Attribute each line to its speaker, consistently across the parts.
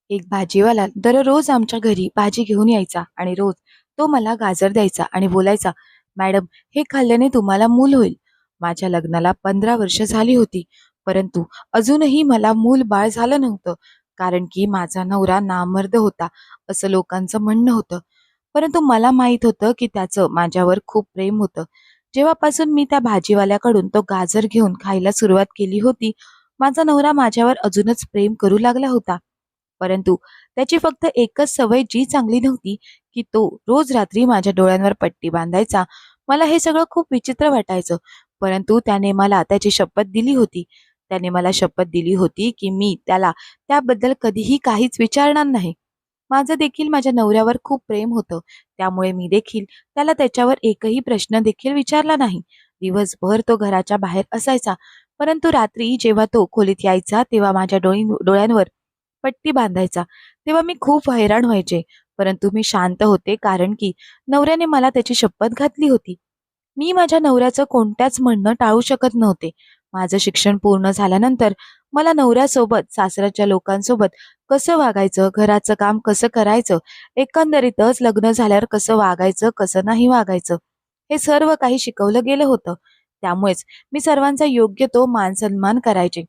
Speaker 1: एक भाजीवाला दररोज आमच्या घरी भाजी घेऊन यायचा आणि रोज तो मला गाजर द्यायचा आणि बोलायचा, "मॅडम, हे खाल्ल्याने तुम्हाला मूल होईल." माझ्या लग्नाला 15 वर्ष झाली होती, परंतु अजूनही मला मूल बाळ झालं नव्हतं. कारण की माझा नवरा नामर्द होता, असं लोकांचं म्हणणं होतं. परंतु मला माहीत होतं की त्याचं माझ्यावर खूप प्रेम होतं. जेव्हापासून मी त्या भाजीवाल्याकडून तो गाजर घेऊन खायला सुरुवात केली होती, माझा नवरा माझ्यावर अजूनच प्रेम करू लागला होता. परंतु त्याची फक्त एकच सवय जी चांगली नव्हती, की तो रोज रात्री माझ्या डोळ्यांवर पट्टी बांधायचा. मला हे सगळं खूप विचित्र वाटायचं. परंतु त्याने मला त्याची शपथ दिली होती. त्याने मला शपथ दिली होती, की मी त्याला त्याबद्दल कधीही काहीच विचारणार नाही. माझं देखील माझ्या नवऱ्यावर खूप प्रेम होतं. त्यामुळे मी देखील त्याला त्याच्यावर एकही प्रश्न देखील विचारला नाही. दिवसभर तो घराच्या बाहेर असायचा. परंतु रात्री जेव्हा तो खोलीत यायचा, तेव्हा माझ्या डोळ्यांवर पट्टी बांधायचा. तेव्हा मी खूप हैराण व्हायचे. परंतु मी शांत होते, कारण की नवऱ्याने मला त्याची शपथ घातली होती. मी माझ्या नवऱ्याचं कोणत्याच म्हणणं टाळू शकत नव्हते. माझं शिक्षण पूर्ण झाल्यानंतर मला नवऱ्यासोबत, सासरच्या लोकांसोबत कसं वागायचं, घराचं काम कसं करायचं, एकंदरीतच लग्न झाल्यावर कसं वागायचं, कसं नाही वागायचं, हे सर्व काही शिकवलं गेलं होतं. त्यामुळेच मी सर्वांचा योग्य तो मान-सन्मान करायचे.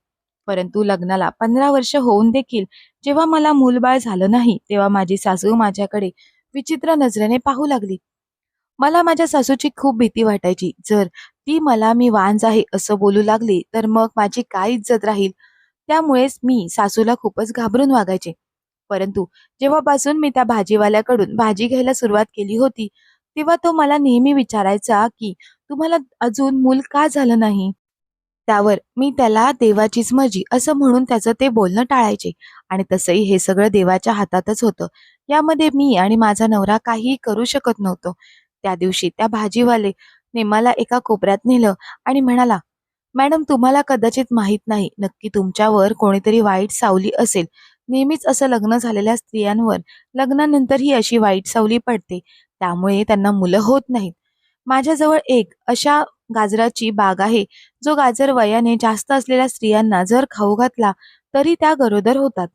Speaker 1: परंतु लग्नाला 15 वर्ष होऊन देखील जेव्हा मला मूलबाळ झालं नाही, तेव्हा माझी सासू माझ्याकडे विचित्र नजरेने पाहू लागली. मला माझ्या सासूची खूप भीती वाटायची. जर ती मला मी वांज आहे असं बोलू लागली, तर मग माझी काय इज्जत राहील? त्यामुळेच मी सासूला खूपच घाबरून वागायचे. परंतु जेव्हापासून मी त्या भाजीवाल्याकडून भाजी घ्यायला सुरुवात केली होती, तेव्हा तो मला नेहमी विचारायचा, की "तुम्हाला अजून मूल का झालं नाही?" त्यावर मी त्याला देवाचीच मर्जी असं म्हणून त्याचं ते बोलणं टाळायचे. आणि तसंही हे सगळं देवाच्या हातातच होतं. यामध्ये मी आणि माझा नवरा काहीही करू शकत नव्हतो. त्या दिवशी त्या भाजीवालेने मला एका कोपऱ्यात नेलं आणि म्हणाला, "मॅडम, तुम्हाला कदाचित माहीत नाही, नक्की तुमच्यावर कोणीतरी वाईट सावली असेल. नेहमीच असं लग्न झालेल्या स्त्रियांवर लग्नानंतर अशी वाईट सावली पडते. त्यामुळे त्यांना मुलं होत नाहीत. माझ्याजवळ एक अशा गाजराची बाग आहे, जो गाजर वयाने जास्त असलेल्या स्त्रियांना जर खाऊ घातला, तरी त्या गरोदर होतात."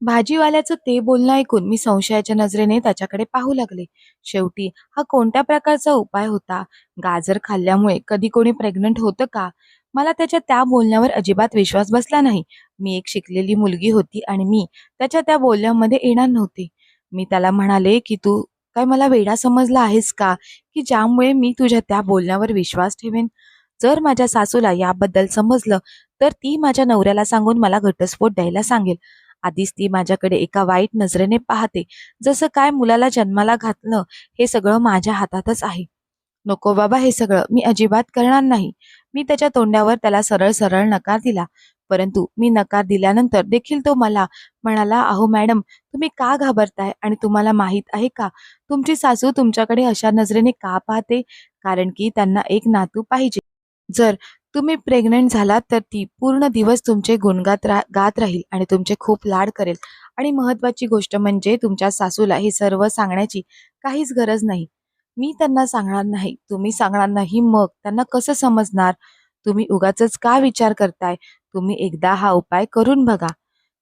Speaker 1: भाजीवाल्याचं ते बोलणं ऐकून मी संशयाच्या नजरेने त्याच्याकडे पाहू लागले. शेवटी हा कोणत्या प्रकारचा उपाय होता? गाजर खाल्ल्यामुळे कधी कोणी प्रेग्नंट होतं का? मला त्याच्या त्या बोलण्यावर अजिबात विश्वास बसला नाही. मी एक शिकलेली मुलगी होती आणि मी त्याच्या त्या बोलण्यामध्ये येणार नव्हते. मी त्याला म्हणाले, की "तू काय मला वेडा समजला आहेस का? की ज्यामुळे मी तुझ्या त्या बोलण्यावर विश्वास ठेवेन? जर माझ्या सासूला याबद्दल समजलं, तर ती माझ्या नवऱ्याला सांगून मला घटस्फोट द्यायला सांगेल. आधीच ती माझ्याकडे एका वाईट नजरेने पाहते. जसं काय मुलाला जन्माला घातलं हे सगळं माझ्या हातातच आहे. नको बाबा हे सगळं, मी अजिबात करणार नाही." मी त्याच्या तोंडावर त्याला सरळ-सरळ नकार दिला. परंतु मी नकार दिल्यानंतर देखील तो मला म्हणाला, "अहो मॅडम, तुम्ही का घाबरताय? आणि तुम्हाला माहीत आहे का, तुमची सासू तुमच्याकडे अशा नजरेने का पाहते? कारण की त्यांना एक नातू पाहिजे. जर तुम्ही प्रेग्नंट झालात, तर ती पूर्ण दिवस तुमचे गुणगात गात राहील आणि तुमचे खूप लाड करेल. आणि महत्त्वाची गोष्ट म्हणजे तुमच्या सासूला हे सर्व सांगण्याची काहीच गरज नाही. मी त्यांना सांगणार नाही, तुम्ही सांगणार नाही, मग त्यांना कसं समजणार? तुम्ही उगाचच का विचार करताय? तुम्ही एकदा हा उपाय करून बघा."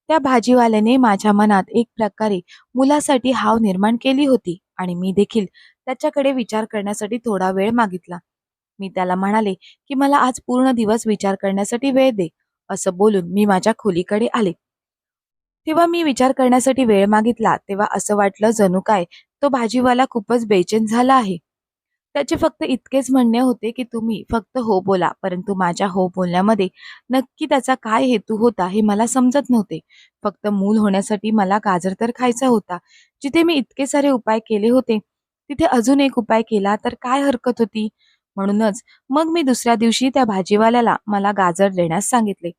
Speaker 1: त्या भाजीवाल्याने माझ्या मनात एक प्रकारे मुलासाठी हाव निर्माण केली होती आणि मी देखील त्याच्याकडे विचार करण्यासाठी थोडा वेळ मागितला. मी त्याला म्हणाले, की "मला आज पूर्ण दिवस विचार करण्यासाठी वेळ दे." असं बोलून मी माझ्या खोलीकडे आले. तेव्हा मी विचार करण्यासाठी वेळ मागितला, तेव्हा असं वाटलं जणू काय तो भाजीवाला खूपच बेचैन झाला आहे. त्याचे फक्त इतकेच म्हणणे होते, की "तुम्ही फक्त हो बोला." परंतु माझ्या हो बोलण्यामध्ये नक्की त्याचा काय हेतू होता हे मला समजत नव्हते. फक्त मूल होण्यासाठी मला गाजर तर खायचा होता. जिथे मी इतके सारे उपाय केले होते, तिथे अजून एक उपाय केला तर काय हरकत होती? म्हणूनच मग मी दुसऱ्या दिवशी त्या भाजीवाल्याला मला गाजर देण्यास सांगितले.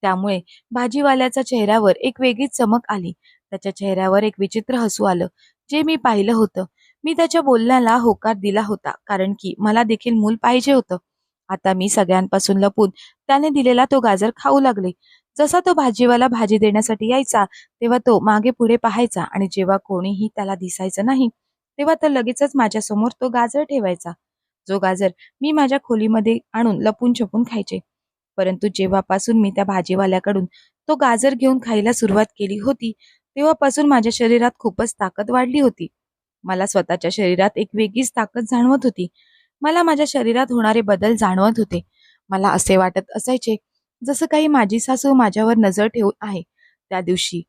Speaker 1: त्यामुळे भाजीवाल्याच्या चेहऱ्यावर एक वेगळीच चमक आली. त्याच्या चेहऱ्यावर एक विचित्र हसू आलं, जे मी पाहिलं होतं. मी त्याच्या बोलण्याला होकार दिला होता, कारण की मला देखील मूल पाहिजे होतं. आता मी सगळ्यांपासून लपून त्याने दिलेला तो गाजर खाऊ लागले. जसा तो भाजीवाला भाजी देण्यासाठी यायचा, तेव्हा तो मागे पुढे पाहायचा आणि जेव्हा कोणीही त्याला दिसायचं नाही, तेव्हा तो लगेचच माझ्यासमोर तो गाजर ठेवायचा. जो गाजर मी माझ्या खोलीमध्ये आणून लपून-छपून खायचे. परंतु जेव्हापासून मी त्या भाजीवाल्याकडून तो गाजर घेऊन खायला सुरुवात केली होती, तेव्हापासून माझ्या शरीरात खूपच ताकद वाढली होती. मला स्वतःच्या शरीरात एक वेगळीच ताकद जाणवत होती. मला माझ्या शरीरात होणारे बदल जाणवत होते. मला असे वाटत असायचे जसं काही माझी सासू माझ्यावर नजर ठेवून आहे. त्या दिवशी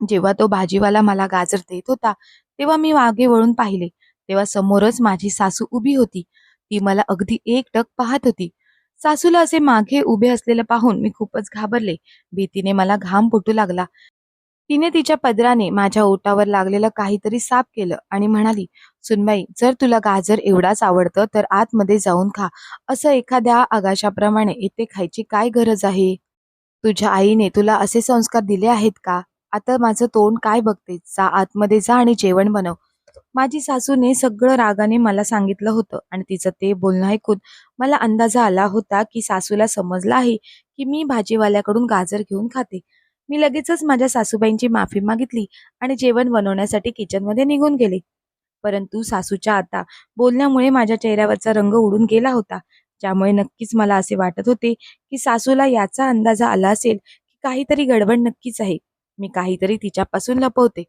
Speaker 1: जेव्हा तो भाजीवाला मला गाजर देत होता, तेव्हा मी मागे वळून पाहिले. तेव्हा समोरच माझी सासू उभी होती. ती मला अगदी एकटक पाहत होती. सासूला असे मागे उभे असलेलं पाहून मी खूपच घाबरले. भीतीने मला घाम फुटू लागला. तिने तिच्या पदराने माझ्या ओठावर लागलेलं काहीतरी साफ केलं आणि म्हणाली, "सुनबाई, जर तुला गाजर एवढाच आवडतं तर आतमध्ये जाऊन खा. असं एखाद्या आगाशाप्रमाणे इथे खायची काय गरज आहे? तुझ्या आईने तुला असे संस्कार दिले आहेत का? आता माझं तोंड काय बघतेस? जा आतमध्ये जा आणि जेवण बनव." माझी सासूने सगळं रागाने मला सांगितलं होतं आणि तिचं ते बोलणं ऐकून मला अंदाजा आला होता की सासूला समजलं आहे की मी भाजीवाल्याकडून गाजर घेऊन खाते. मी लगेचच माझ्या सासूबाईंची माफी मागितली आणि जेवण बनवण्यासाठी किचनमध्ये निघून गेले. परंतु सासूच्या आता बोलण्यामुळे माझ्या चेहऱ्यावरचा रंग उडून गेला होता. ज्यामुळे नक्कीच मला असे वाटत होते की सासूला याचा अंदाजा आला असेल की काहीतरी गडबड नक्कीच आहे. मी काहीतरी तिच्यापासून लपवते.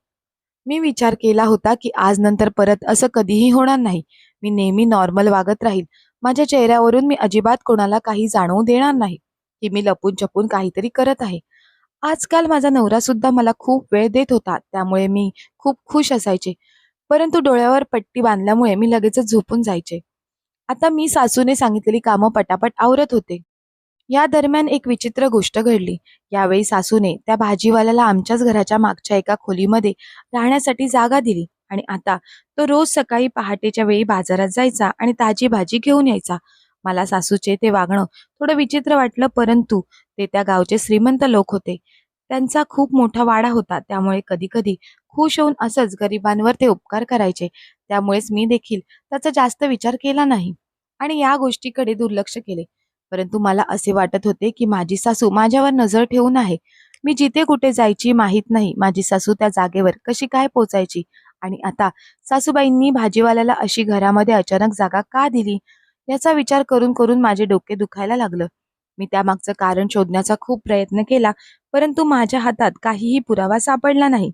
Speaker 1: मी विचार केला होता की आज नंतर परत असं कधीही होणार नाही. मी नेहमी नॉर्मल वागत राहील. माझ्या चेहऱ्यावरून मी अजिबात कोणाला काही जाणवू देणार नाही की मी लपून-छपून काहीतरी करत आहे. आजकाल माझा नवरा सुद्धा मला खूप वेळ देत होता. त्यामुळे मी खूप खुश असायचे. परंतु डोळ्यावर पट्टी बांधल्यामुळे मी लगेचच झोपून जायचे. आता मी सासूने सांगितलेली कामं पटापट आवरत होते. या दरम्यान एक विचित्र गोष्ट घडली. यावेळी सासूने त्या भाजीवाल्याला आमच्याच घराच्या मागच्या एका खोलीमध्ये राहण्यासाठी जागा दिली आणि आता तो रोज सकाळी पहाटेच्या वेळी बाजारात जायचा आणि ताजी भाजी घेऊन यायचा. मला सासूचे ते वागणं थोडं विचित्र वाटलं, परंतु ते त्या गावचे श्रीमंत लोक होते. त्यांचा खूप मोठा वाडा होता, त्यामुळे कधी-कधी खुश होऊन असंच गरिबांवर ते उपकार करायचे. त्यामुळेच मी देखील त्याचा जास्त विचार केला नाही आणि या गोष्टीकडे दुर्लक्ष केले. परंतु मला असे वाटत होते की माझी सासू माझ्यावर नजर ठेवून आहे. मी जिथे कुठे जायची माहीत नाही, माझी सासू त्या जागेवर कशी काय पोचायची? आणि आता सासूबाईंनी भाजीवाल्याला अशी घरामध्ये अचानक जागा का दिली? याचा विचार करून करून माझे डोके दुखायला लागलं. मी त्यामागचं कारण शोधण्याचा खूप प्रयत्न केला, परंतु माझ्या हातात काहीही पुरावा सापडला नाही.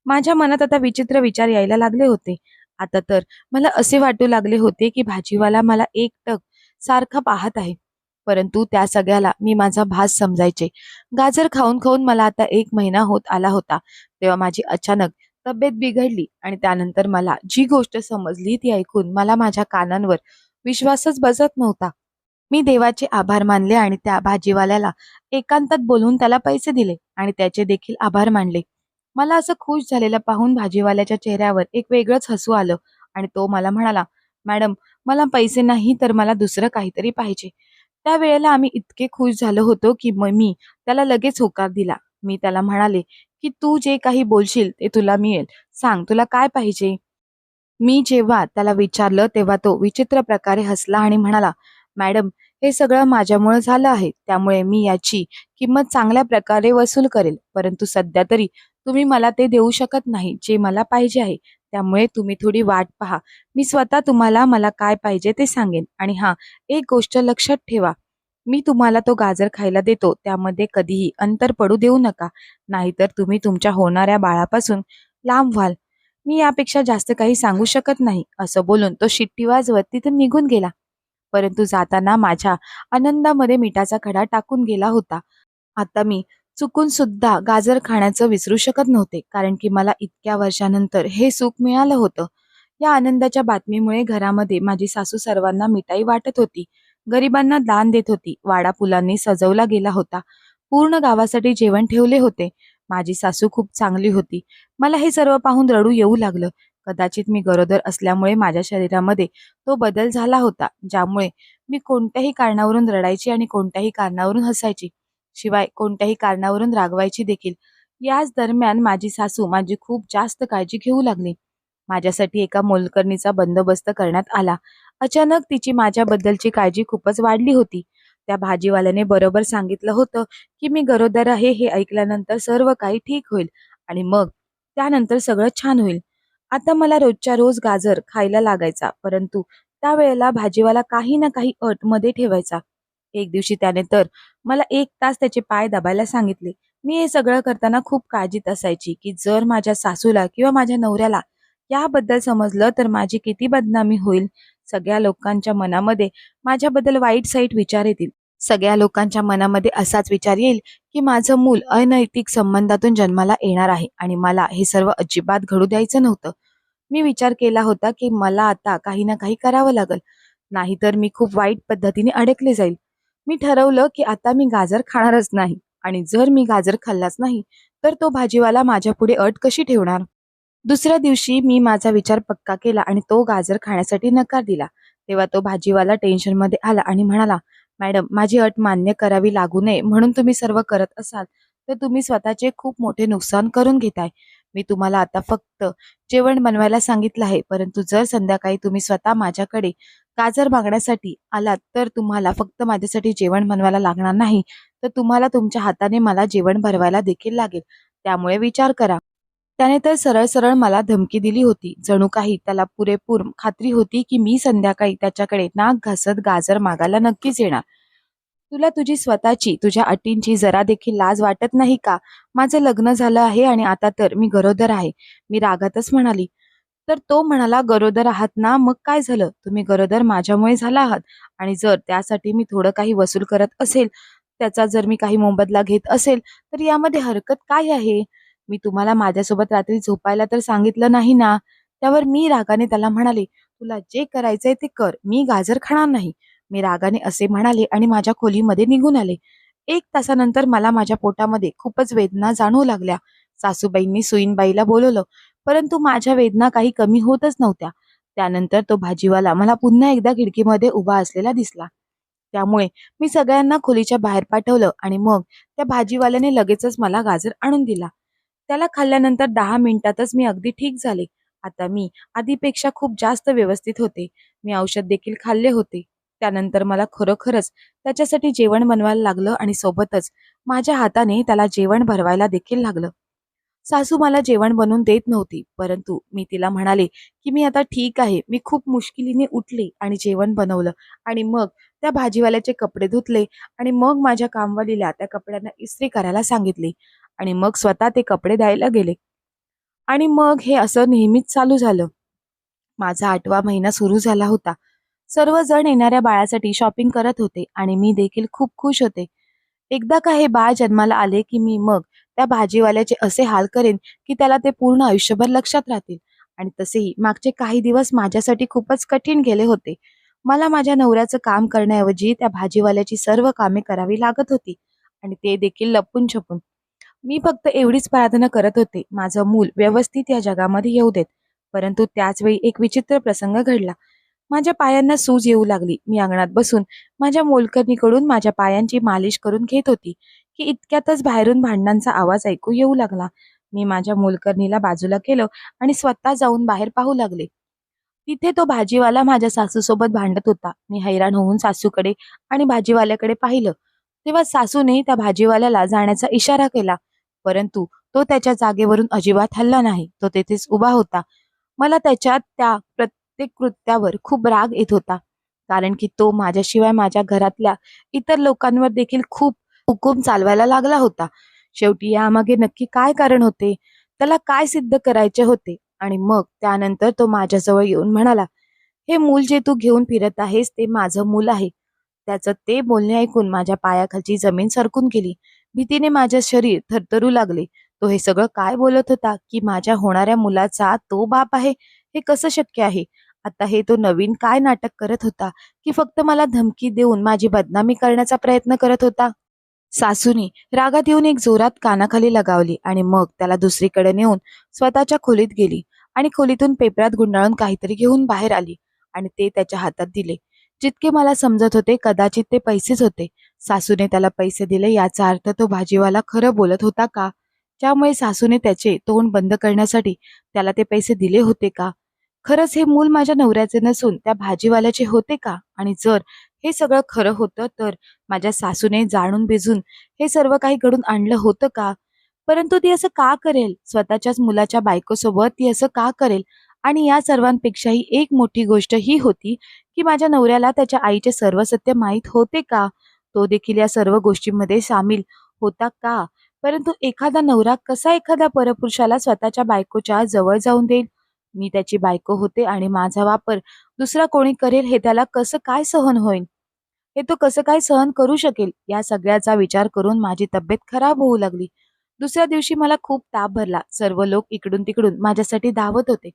Speaker 1: माझ्या मनात आता विचित्र विचार यायला लागले होते. आता तर मला असे वाटू लागले होते की भाजीवाला मला एकटक सारखा पाहत आहे. परंतु त्या सगळ्याला मी माझा भास समजायचे. गाजर खाऊन खाऊन मला आता 1 महिना होत आला होता. तेव्हा माझी अचानक तब्येत बिघडली आणि त्यानंतर मला जी गोष्ट समजली ती ऐकून मला माझ्या कानांवर विश्वासच बसत नव्हता. मी देवाचे आभार मानले आणि त्या भाजीवाल्याला एकांतात बोलवून त्याला पैसे दिले आणि त्याचे देखील आभार मानले. मला असं खुश झालेलं पाहून भाजीवाल्याच्या चेहऱ्यावर एक वेगळंच हसू आलं आणि तो मला म्हणाला, "मॅडम, मला पैसे नाही तर मला दुसरं काहीतरी पाहिजे." त्यावेळेला आम्ही इतके खुश झालो होतो की मी त्याला लगेच होकार दिला. मी त्याला म्हणाले, की "तू जे काही बोलशील ते तुला मिळेल. सांग तुला काय पाहिजे?" मी जेव्हा त्याला विचारलं तेव्हा तो विचित्र प्रकारे हसला आणि म्हणाला, "मॅडम, हे सगळं माझ्यामुळे झालं आहे. त्यामुळे मी याची किंमत चांगल्या प्रकारे वसूल करेल. परंतु सध्या तरी तुम्ही मला ते देऊ शकत नाही जे मला पाहिजे आहे. त्यामुळे तुम्ही थोडी वाट पहा. मी स्वतः तुम्हाला मला काय पाहिजे ते सांगेन. आणि हां, एक गोष्ट लक्षात ठेवा. मी तुम्हाला तो गाजर खायला देतो त्यामध्ये कधीही अंतर पडू देऊ नका. नाहीतर तुम्ही तुमच्या होणाऱ्या बाळापासून लांब व्हाल. मी यापेक्षा जास्त काही सांगू शकत नाही." असं बोलून तो शिट्टी वाजवत तिथून निघून गेला. परंतु जाताना माझ्या आनंदामध्ये मिठाचा खडा टाकून गेला होता. आता मी चुकून सुद्धा गाजर खाण्याचं विसरू शकत नव्हते, कारण की मला इतक्या वर्षानंतर हे सुख मिळालं होतं. या आनंदाच्या बातमीमुळे घरामध्ये माझी सासू सर्वांना मिठाई वाटत होती. गरिबांना दान देत होती. वाडा फुलांनी सजवला गेला होता. पूर्ण गावासाठी जेवण ठेवले होते. माझी सासू खूप चांगली होती. मला हे सर्व पाहून रडू येऊ लागलं. कदाचित मी गरोदर असल्यामुळे माझ्या शरीरामध्ये तो बदल झाला होता, ज्यामुळे मी कोणत्याही कारणावरून रडायची आणि कोणत्याही कारणावरून हसायची. शिवाय कोणत्याही कारणावरून रागवायची देखील. याच दरम्यान माझी सासू माझी खूप जास्त काळजी घेऊ लागली. माझ्यासाठी एका मोलकरणीचा बंदोबस्त करण्यात आला. अचानक तिची माझ्याबद्दलची काळजी खूपच वाढली होती. त्या भाजीवाल्याने बरोबर सांगितलं होतं की मी गरोदर आहे हे ऐकल्यानंतर सर्व काही ठीक होईल आणि मग त्यानंतर सगळं छान होईल. आता मला रोजच्या रोज गाजर खायला लागायचा, परंतु त्यावेळेला भाजीवाला काही ना काही अट मध्ये ठेवायचा. एक दिवशी त्याने तर मला 1 तास त्याचे पाय दाबायला सांगितले. मी हे सगळं करताना खूप काळजीत असायची, की जर माझ्या सासूला किंवा माझ्या नवऱ्याला याबद्दल समजलं तर माझी किती बदनामी होईल. सगळ्या लोकांच्या मनामध्ये माझ्याबद्दल वाईट-साईट विचार येतील. सगळ्या लोकांच्या मनामध्ये असाच विचार येईल, की माझं मूल अनैतिक संबंधातून जन्माला येणार आहे आणि मला हे सर्व अजिबात घडू द्यायचं नव्हतं. मी विचार केला होता, की मला आता काही ना काही करावं लागेल. नाहीतर मी खूप वाईट पद्धतीने अडकले जाईल. मी ठरवलं, की आता मी गाजर खाणारच नाही आणि जर मी गाजर खाल्लाच नाही, तर तो भाजीवाला माझ्यापुढे अट कशी ठेवणार? दुसऱ्या दिवशी मी माझा विचार पक्का केला आणि तो गाजर खाण्यासाठी नकार दिला. तेव्हा तो भाजीवाला टेन्शनमध्ये आला आणि म्हणाला, "मॅडम, माझी अट मान्य करावी लागू नये म्हणून तुम्ही सर्व करत असाल, तर तुम्ही स्वतःचे खूप मोठे नुकसान करून घेताय. मी तुम्हाला आता फक्त जेवण बनवायला सांगितलं आहे, परंतु जर संध्याकाळी तुम्ही स्वतः माझ्याकडे गाजर मागण्यासाठी आलात, तर तुम्हाला फक्त माझ्यासाठी जेवण बनवायला लागणार नाही, तर तुम्हाला तुमच्या हाताने मला जेवण भरवायला देखील लागेल. त्यामुळे विचार करा." त्याने तर सरळ-सरळ मला धमकी दिली होती. जणू काही त्याला पुरेपूर खात्री होती, की मी संध्याकाळी त्याच्याकडे नाक घासत गाजर मागायला नक्कीच येणार. "तुला तुझी स्वतःची, तुझ्या अटींची जरा देखील लाज वाटत नाही का? माझं लग्न झालं आहे आणि आता तर मी गरोदर आहे." मी रागातच म्हणाली. तर तो म्हणाला, "गरोदर आहात ना, मग काय झालं? तुम्ही गरोदर माझ्यामुळे झाला आहात आणि जर त्यासाठी मी थोडं काही वसूल करत असेल, त्याचा जर मी काही मोबदला घेत असेल, तर यामध्ये हरकत काय आहे? मी तुम्हाला माझ्यासोबत रात्री झोपायला तर सांगितलं नाही ना?" त्यावर मी रागाने त्याला म्हणाले, "तुला जे करायचंय ते कर. मी गाजर खाणार नाही." मी रागाने असे म्हणाले आणि माझ्या खोलीमध्ये निघून आले. 1 तासानंतर मला माझ्या पोटामध्ये खूपच वेदना जाणवू लागल्या. सासूबाईंनी सुईणबाईला बोलवलं, परंतु माझ्या वेदना काही कमी होतच नव्हत्या. त्यानंतर तो भाजीवाला मला पुन्हा एकदा खिडकीमध्ये उभा असलेला दिसला. त्यामुळे मी सगळ्यांना खोलीच्या बाहेर पाठवलं आणि मग त्या भाजीवाल्याने लगेचच मला गाजर आणून दिला. त्याला खाल्ल्यानंतर 10 मिनिटातच मी अगदी ठीक झाले. आता मी आधीपेक्षा खूप जास्त व्यवस्थित होते. मी औषध देखील खाल्ले होते. त्यानंतर मला खरोखरच त्याच्यासाठी जेवण बनवायला लागलं आणि सोबतच माझ्या हाताने त्याला जेवण भरवायला देखील लागलं. सासू मला जेवण बनवून देत नव्हती, परंतु मी तिला म्हणाले, की "मी आता ठीक आहे." मी खूप मुश्किलीने उठले आणि जेवण बनवलं आणि मग त्या भाजीवाल्याचे कपडे धुतले आणि मग माझ्या कामवालीला त्या कपड्यांना इस्त्री करायला सांगितली आणि मग स्वतः ते कपडे द्यायला गेले आणि मग हे असं नेहमीच चालू झालं. माझा 8वा महिना सुरू झाला होता. सर्वजण येणाऱ्या बाळासाठी शॉपिंग करत होते आणि मी देखील खूप खुश होते. एकदा का हे बाळ जन्माला आले, की मी मग त्या भाजीवाल्याचे असे हाल करेन, की त्याला ते पूर्ण आयुष्यभर लक्षात राहतील. आणि तसेही मागचे काही दिवस माझ्यासाठी खूपच कठीण गेले होते. मला माझ्या नवऱ्याचं काम करण्याऐवजी त्या भाजीवाल्याची सर्व कामे करावी लागत होती आणि ते देखील लपून-छपून. मी फक्त एवढीच प्रार्थना करत होते, माझं मूल व्यवस्थित या जगामध्ये येऊ देत. परंतु त्याच वेळी एक विचित्र प्रसंग घडला. माझ्या पायांना सूज येऊ लागली. मी अंगणात बसून माझ्या मोलकरणीकडून माझ्या पायांची मालिश करून घेत होती, की इतक्यातच बाहेरून भांडणांचा आवाज ऐकू येऊ लागला. मी माझ्या मोलकरणीला बाजूला केलं आणि स्वतः जाऊन बाहेर पाहू लागले. तिथे तो भाजीवाला माझ्या सासूसोबत भांडत होता. मी हैराण होऊन सासूकडे आणि भाजीवाल्याकडे पाहिलं. तेव्हा सासूने त्या भाजीवाल्याला जाण्याचा इशारा केला. परंतु तो त्याच्या जागेवरून अजिबात हलला नाही. तो तेथेच उभा होता. मला त्याच्या त्या प्रत्येक कृत्यावर खूप राग येत होता. कारण की तो माझ्याशिवाय माझ्या घरातल्या इतर लोकांवर देखील खूप हुकूम चालवायला लागला होता. शेवटी यामागे नक्की काय कारण होते? त्याला काय सिद्ध करायचे होते? आणि मग त्यानंतर तो माझ्याजवळ येऊन म्हणाला, "हे मूल जे तू घेऊन फिरत आहेस ते माझं मूल आहे." त्याचं ते बोलणे ऐकून माझ्या पायाखालची जमीन सरकून गेली. भीतीने माझे शरीर थरथरू लागले. तो हे सगळं काय बोलत होता, की माझ्या होणाऱ्या मुलाचा तो बाप आहे? हे कसं शक्य आहे? आता हे तो नवीन काय नाटक करत होता, की फक्त मला धमकी देऊन माझी बदनामी करण्याचा प्रयत्न करत होता? सासूने रागात येऊन एक जोरात कानाखाली लगावली आणि मग त्याला दुसरीकडे नेऊन स्वतःच्या खोलीत गेली आणि खोलीतून पेपरात गुंडाळून काहीतरी घेऊन बाहेर आली आणि ते त्याच्या हातात दिले. जितके मला समजत होते कदाचित ते पैसेच होते. सासूने त्याला पैसे दिले याचा अर्थ तो भाजीवाला खरं बोलत होता का? त्यामुळे सासूने त्याचे तोंड बंद करण्यासाठी त्याला ते पैसे दिले होते का? खरंच हे मूल माझ्या नवऱ्याचे नसून त्या भाजीवाल्याचे होते का? आणि जर हे सगळं खरं होतं तर माझ्या सासूने जाणून-बुजून हे सर्व काही घडून आणलं होतं का? परंतु ती असं का करेल? स्वतःच्याच मुलाच्या बायकोसोबत ती असं का करेल? आणि या सर्वांपेक्षाही एक मोठी गोष्ट ही होती, की माझ्या नवऱ्याला त्याच्या आईचे सर्व सत्य माहीत होते का? तो देखील या सर्व गोष्टींमध्ये सामील होता का? परंतु एखादा नवरा कसा एखाद्या परपुरुषाला स्वतःच्या बायकोच्या जवळ जाऊन देईल? मी त्याची बायको होते आणि माझा वापर दुसरा कोणी करेल हे त्याला कसं काय सहन होईल? हे तो कसं काय सहन करू शकेल? या सगळ्याचा विचार करून माझी तब्येत खराब होऊ लागली. दुसऱ्या दिवशी मला खूप ताप भरला. सर्व लोक इकडून-तिकडून माझ्यासाठी धावत होते.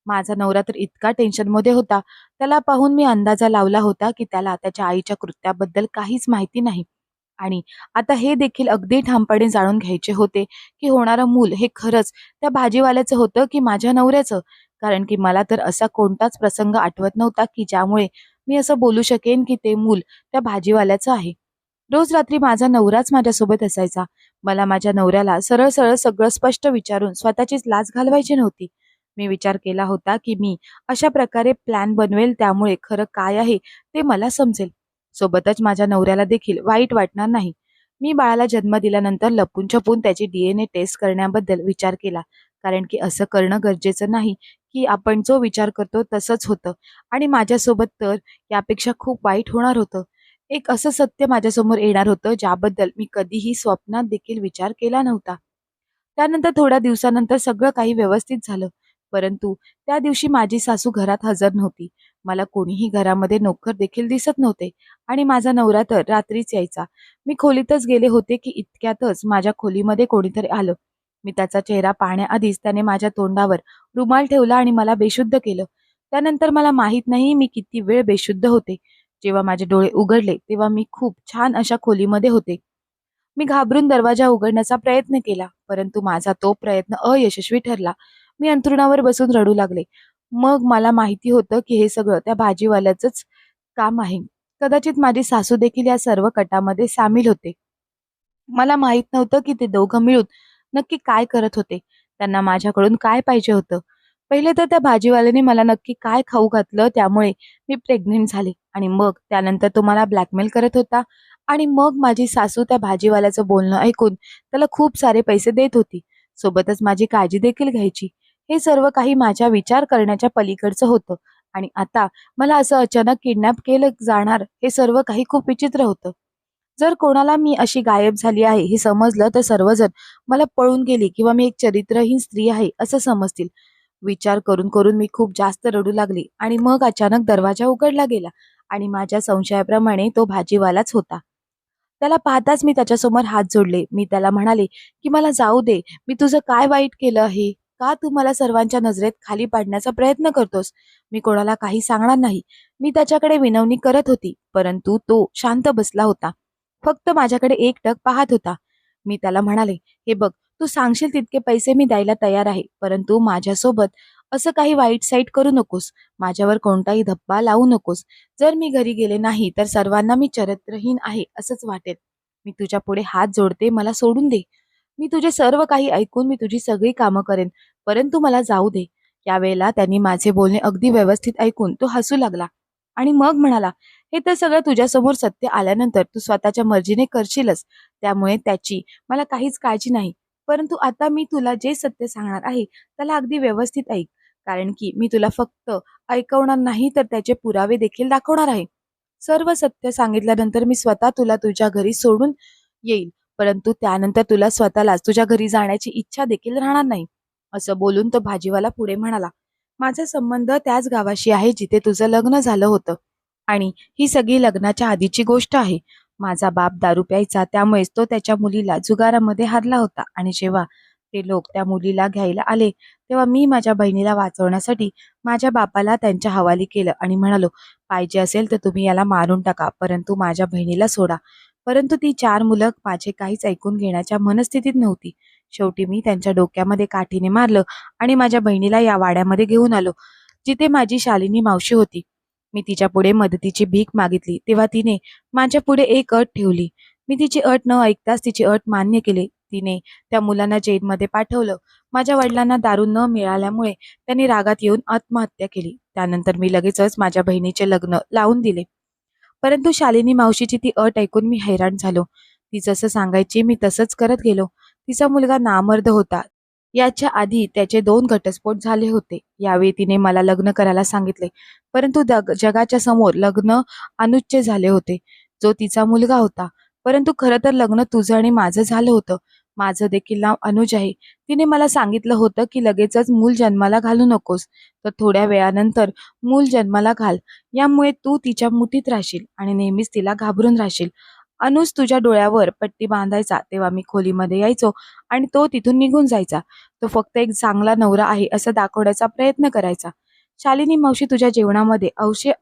Speaker 1: माझा नवरा तर इतका टेन्शनमध्ये होता. त्याला पाहून मी अंदाजा लावला होता, की त्याला त्याच्या आईच्या कृत्याबद्दल काहीच माहिती नाही. आणि आता हे देखील अगदी ठामपणे जाणून घ्यायचे होते, की होणारं मूल हे खरंच त्या भाजीवाल्याचं होतं, की माझ्या नवऱ्याचं? कारण की मला तर असा कोणताच प्रसंग आठवत नव्हता, की ज्यामुळे मी असं बोलू शकेन, की ते मूल त्या भाजीवाल्याचं आहे. रोज रात्री माझा नवराच माझ्यासोबत असायचा. मला माझ्या नवऱ्याला सरळ-सरळ सगळं स्पष्ट विचारून स्वतःचीच लाज घालवायची नव्हती. मी विचार केला होता, की मी अशा प्रकारे प्लॅन बनवेल त्यामुळे खरं काय आहे ते मला समजेल. सोबतच माझ्या नवऱ्याला देखील वाईट वाटणार नाही. मी बाळाला जन्म दिल्यानंतर लपून-छपून त्याची DNA टेस्ट करण्याबद्दल विचार केला. कारण की असं करणं गरजेचं नाही, की आपण जो विचार करतो तसंच होतं आणि माझ्यासोबत तर यापेक्षा खूप वाईट होणार होतं. एक असं सत्य माझ्यासमोर येणार होतं, ज्याबद्दल मी कधीही स्वप्नात देखील विचार केला नव्हता. त्यानंतर थोड्या दिवसानंतर सगळं काही व्यवस्थित झालं. परंतु त्या दिवशी माझी सासू घरात हजर नव्हती. मला कोणीही घरामध्ये नोकर देखील दिसत नव्हते आणि माझा नवरा तर रात्रीच यायचा. मी खोलीतच गेले होते, की इतक्यातच माझ्या खोलीमध्ये कोणीतरी आलं. मी त्याचा चेहरा पाहण्याआधीच त्याने माझ्या तोंडावर रुमाल ठेवला आणि मला बेशुद्ध केलं. त्यानंतर मला माहीत नाही मी किती वेळ बेशुद्ध होते. जेव्हा माझे डोळे उघडले, तेव्हा मी खूप छान अशा खोलीमध्ये होते. मी घाबरून दरवाजा उघडण्याचा प्रयत्न केला, परंतु माझा तो प्रयत्न अयशस्वी ठरला. मी अंथरुणावर बसून रडू लागले. मग मला माहिती होतं, की हे सगळं त्या भाजीवाल्याचंच काम आहे. कदाचित माझी सासू देखील या सर्व कटामध्ये सामील होते. मला माहीत नव्हतं, की ते दोघं मिळून नक्की काय करत होते. त्यांना माझ्याकडून काय पाहिजे होतं. पहिले तर त्या भाजीवाल्याने मला नक्की काय खाऊ घातलं, त्यामुळे मी प्रेग्नंट झाले आणि मग त्यानंतर तो मला ब्लॅकमेल करत होता आणि मग माझी सासू त्या भाजीवाल्याचं बोलणं ऐकून त्याला खूप सारे पैसे देत होती. सोबतच माझी काळजी देखील घ्यायची. हे सर्व काही माझ्या विचार करण्याच्या पलीकडचं होतं आणि आता मला असं अचानक किडनॅप केलं जाणार हे सर्व काही खूप विचित्र होतं. जर कोणाला मी अशी गायब झाली आहे हे समजलं तर सर्वजण मला पळून गेली किंवा मी एक चरित्रहीन स्त्री आहे असं समजतील. विचार करून करून मी खूप जास्त रडू लागली आणि मग अचानक दरवाजा उघडला गेला आणि माझ्या संशयाप्रमाणे तो भाजीवालाच होता. त्याला पाहताच मी त्याच्यासमोर हात जोडले. मी त्याला म्हणाले, की "मला जाऊ दे. मी तुझं काय वाईट केलं आहे? का तू मला सर्वांच्या नजरेत खाली पाडण्याचा प्रयत्न करतोस? मी कोणाला काही सांगणार नाही." मी त्याच्याकडे विनवणी करत होती, परंतु तो शांत बसला होता. फक्त माझ्याकडे एकटक पाहत होता. मी त्याला म्हणाले, "हे बघ, तू सांगशील तितके पैसे मी द्यायला तयार आहे, परंतु माझ्यासोबत असं काही वाईट साईट करू नकोस. माझ्यावर कोणताही धब्बा लावू नकोस. जर मी घरी गेले नाही तर सर्वांना मी चरित्रहीन आहे असंच वाटेल. मी तुझ्या पुढे हात जोडते, मला सोडून दे. मी तुझे सर्व काही ऐकून मी तुझी सगळी कामं करेन, परंतु मला जाऊ दे." यावेळेला त्यांनी माझे बोलणे अगदी व्यवस्थित ऐकून तो हसू लागला आणि मग म्हणाला, "हे तर सगळं तुझ्यासमोर सत्य आल्यानंतर तू स्वतःच्या मर्जीने करशीलच. त्यामुळे त्याची मला काहीच काळजी नाही. परंतु आता मी तुला जे सत्य सांगणार आहे, त्याला अगदी व्यवस्थित ऐक. कारण की मी तुला फक्त ऐकवणार नाही तर त्याचे पुरावे देखील दाखवणार आहे. सर्व सत्य सांगितल्यानंतर मी स्वतः तुला तुझ्या घरी सोडून येईल. परंतु त्यानंतर तुला स्वतःलाच तुझ्या घरी जाण्याची इच्छा देखील राहणार नाही." असं बोलून तो भाजीवाला पुढे म्हणाला, "माझा संबंध त्याच गावाशी आहे जिथे तुझं लग्न झालं होतं आणि ही सगळी लग्नाच्या आधीची गोष्ट आहे. माझा बाप दारू प्यायचा, त्यामुळेच तो त्याच्या मुलीला जुगारामध्ये हारला होता आणि जेव्हा ते लोक त्या मुलीला घ्यायला आले, तेव्हा मी माझ्या बहिणीला वाचवण्यासाठी माझ्या बापाला त्यांच्या हवाली केलं आणि म्हणालो, 'पाहिजे असेल तर तुम्ही याला मारून टाका, परंतु माझ्या बहिणीला सोडा.' परंतु ती 4 मुलं माझे काहीच ऐकून घेण्याच्या मनस्थितीत नव्हती. शेवटी मी त्यांच्या डोक्यामध्ये काठीने मारलं आणि माझ्या बहिणीला या वाड्यामध्ये घेऊन आलो, जिथे माझी शालिनी मावशी होती. मी तिच्यापुढे मदतीची भीक मागितली, तेव्हा तिने माझ्यापुढे एक अट ठेवली. मी तिची अट न ऐकताच तिची अट मान्य केली. तिने त्या मुलांना जेलमध्ये पाठवलं. माझ्या वडिलांना दारू न मिळाल्यामुळे त्यांनी रागात येऊन आत्महत्या केली. त्यानंतर मी लगेचच माझ्या बहिणीचे लग्न लावून दिले. परंतु शालिनी मावशीची ती अट ऐकून मी हैराण झालो. ती जसं सांगायची मी तसंच करत गेलो. तिचा मुलगा नामर्द होता. याच्या आधी त्याचे 2 घटस्फोट झाले होते. यावेळी तिने मला लग्न करायला सांगितले. परंतु जगाच्या समोर लग्न अनुच्च झाले होते. जो तिचा मुलगा होता. परंतु खरं तर लग्न तुझं आणि माझं झालं होतं. माझं देखील नाव अनुज आहे. तिने मला सांगितलं होतं की लगेचच मूल जन्माला घालू नकोस, तर थोड्या वेळानंतर मूल जन्माला घाल. यामुळे तू तिच्या मुठीत राहशील आणि नेहमीच तिला घाबरून राहशील. अनुज तुझ्या डोळ्यावर पट्टी बांधायचा तेव्हा मी खोलीमध्ये यायचो आणि तो तिथून निघून जायचा. तो फक्त एक चांगला नवरा आहे असं दाखवण्याचा प्रयत्न करायचा. शालिनी मावशी तुझ्या जेवणामध्ये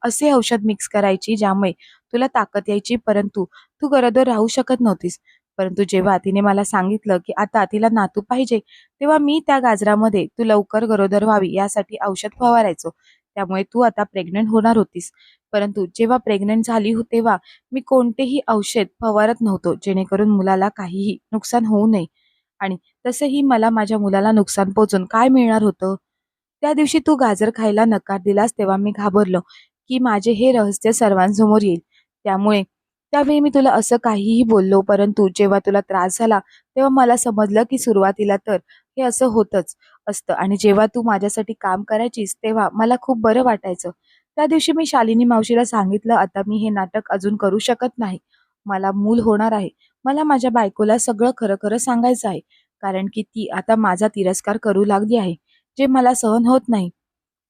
Speaker 1: असे औषध मिक्स करायची ज्यामुळे तुला ताकद यायची, परंतु तू गरोदर राहू शकत नव्हतीस. परंतु जेव्हा तिने मला सांगितलं की आता तिला नातू पाहिजे, तेव्हा मी त्या गाजरामध्ये तू लवकर गरोदर व्हावी यासाठी औषध फवारायचो. त्यामुळे तू आता प्रेग्नंट होणार होतीस. परंतु जेव्हा प्रेग्नंट झाली तेव्हा मी कोणतेही औषध फवारत नव्हतो, जेणेकरून मुलाला काहीही नुकसान होऊ नये. आणि तसंही मला माझ्या मुलाला नुकसान पोहोचून काय मिळणार होतं? त्या दिवशी तू गाजर खायला नकार दिलास तेव्हा मी घाबरलो की माझे हे रहस्य सर्वांसमोर येईल. त्यामुळे त्यावेळी मी तुला असं काहीही बोललो, परंतु जेव्हा तुला त्रास झाला तेव्हा मला समजलं की सुरुवातीला तर हे असं होतच असतं आणि जेव्हा तू माझ्यासाठी काम करायचीस तेव्हा मला खूप बरं वाटायचं. त्या दिवशी मी शालिनी मावशीला सांगितलं, आता मी हे नाटक अजून करू शकत नाही. मला मूल होणार आहे. मला माझ्या बायकोला सगळं खरं खरं सांगायचं आहे, कारण की ती आता माझा तिरस्कार करू लागली आहे, जे मला सहन होत नाही.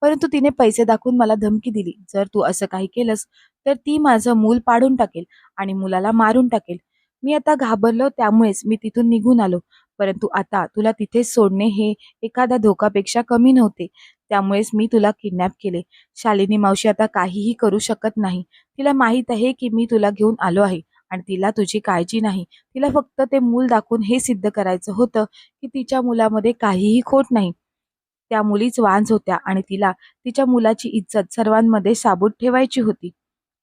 Speaker 1: परंतु तिने पैसे दाखवून मला धमकी दिली, जर तू असं काही केलंस तर ती माझं मूल पाडून टाकेल आणि मुलाला मारून टाकेल. मी आता घाबरलो, त्यामुळेच मी तिथून निघून आलो. परंतु आता तुला तिथेच सोडणे हे एखाद्या धोकापेक्षा कमी नव्हते. त्यामुळेच मी तुला किडनॅप केले. शालिनी मावशी आता काहीही करू शकत नाही. तिला माहीत आहे की मी तुला घेऊन आलो आहे आणि तिला तुझी काळजी नाही. तिला फक्त ते मूल दाखवून हे सिद्ध करायचं होतं की तिच्या मुलामध्ये काहीही खोट नाही. त्या मुलीच वांझ होत्या आणि तिला तिच्या मुलाची इज्जत सर्वांमध्ये साबूत ठेवायची होती.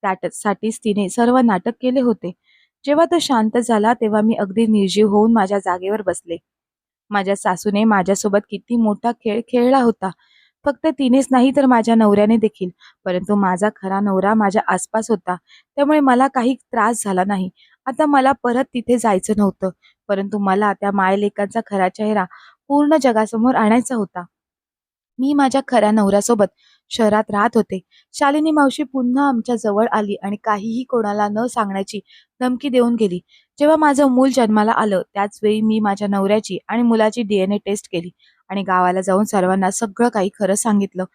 Speaker 1: त्यासाठीच तिने सर्व नाटक केले होते. जेव्हा तो शांत झाला तेव्हा मी अगदी निर्जीव होऊन माझ्या जागेवर बसले. माझ्या सासूने माझ्यासोबत किती मोठा खेळ खेळला होता. फक्त तिनेच नाही तर माझ्या नवऱ्याने देखील. परंतु माझा खरा नवरा माझ्या आसपास होता. त्यामुळे मला काही त्रास झाला नाही. आता मला परत तिथे जायचं नव्हतं. परंतु मला त्या मायलेकाचा खरा चेहरा पूर्ण जगासमोर आणायचा होता. मी माझ्या खऱ्या नवऱ्यासोबत शहरात राहत होते. शालिनी मावशी पुन्हा आमच्या जवळ आली आणि काहीही कोणाला न सांगण्याची धमकी देऊन गेली. जेव्हा माझं मूल जन्माला आलं त्याच वेळी मी माझ्या नवऱ्याची आणि मुलाची DNA टेस्ट केली आणि गावाला जाऊन सर्वांना सगळं काही खरं सांगितलं.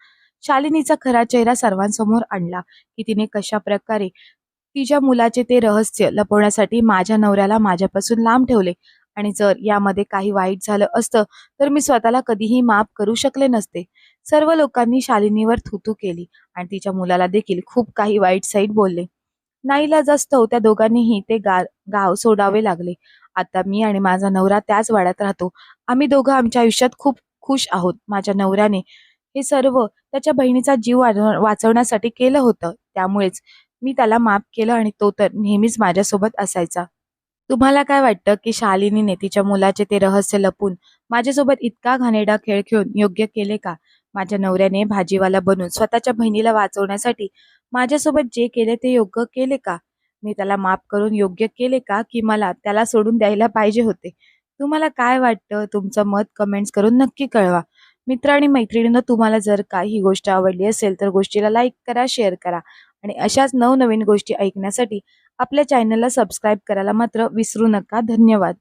Speaker 1: शालिनीचा खरा चेहरा सर्वांसमोर आणला की तिने कशा प्रकारे तिच्या मुलाचे ते रहस्य लपवण्यासाठी माझ्या नवऱ्याला माझ्यापासून लांब ठेवले आणि जर यामध्ये काही वाईट झालं असतं तर मी स्वतःला कधीही माफ करू शकले नसते. सर्व लोकांनी शालिनीवर थुतू केली आणि तिच्या मुलाला देखील खूप काही वाईट साईट बोलले. नाईलाजास्तव त्या दोघांनीही ते गाव सोडावे लागले. आता मी आणि माझा नवरा त्याच वाड्यात राहतो. आम्ही दोघं आमच्या आयुष्यात खूप खुश आहोत. माझ्या नवऱ्याने हे सर्व त्याच्या बहिणीचा जीव वाचवण्यासाठी केलं होतं. त्यामुळेच मी त्याला माफ केलं आणि तो तर नेहमीच माझ्यासोबत असायचा. तुम्हाला काय वाटतं की शालिनीने तिच्या मुलाचे ते रहस्य लपून माझ्यासोबत इतका घाणेरडा खेळ खेळून योग्य केले का? माझ्या नवऱ्याने भाजीवाला बनून स्वतःच्या बहिणीला वाचवण्यासाठी माझ्यासोबत जे केले ते योग्य केले का? मी त्याला माफ करून योग्य केले का, की मला त्याला सोडून द्यायला पाहिजे होते? तुम्हाला काय वाटतं? तुमचं मत कमेंट्स करून नक्की कळवा. मित्र आणि मैत्रिणींनो, तुम्हाला जर का ही गोष्ट आवडली असेल तर गोष्टीला लाईक करा, शेअर करा आणि अशाच नवनवीन गोष्टी ऐकण्यासाठी आपल्या चॅनलला सबस्क्राईब करायला मात्र विसरू नका. धन्यवाद.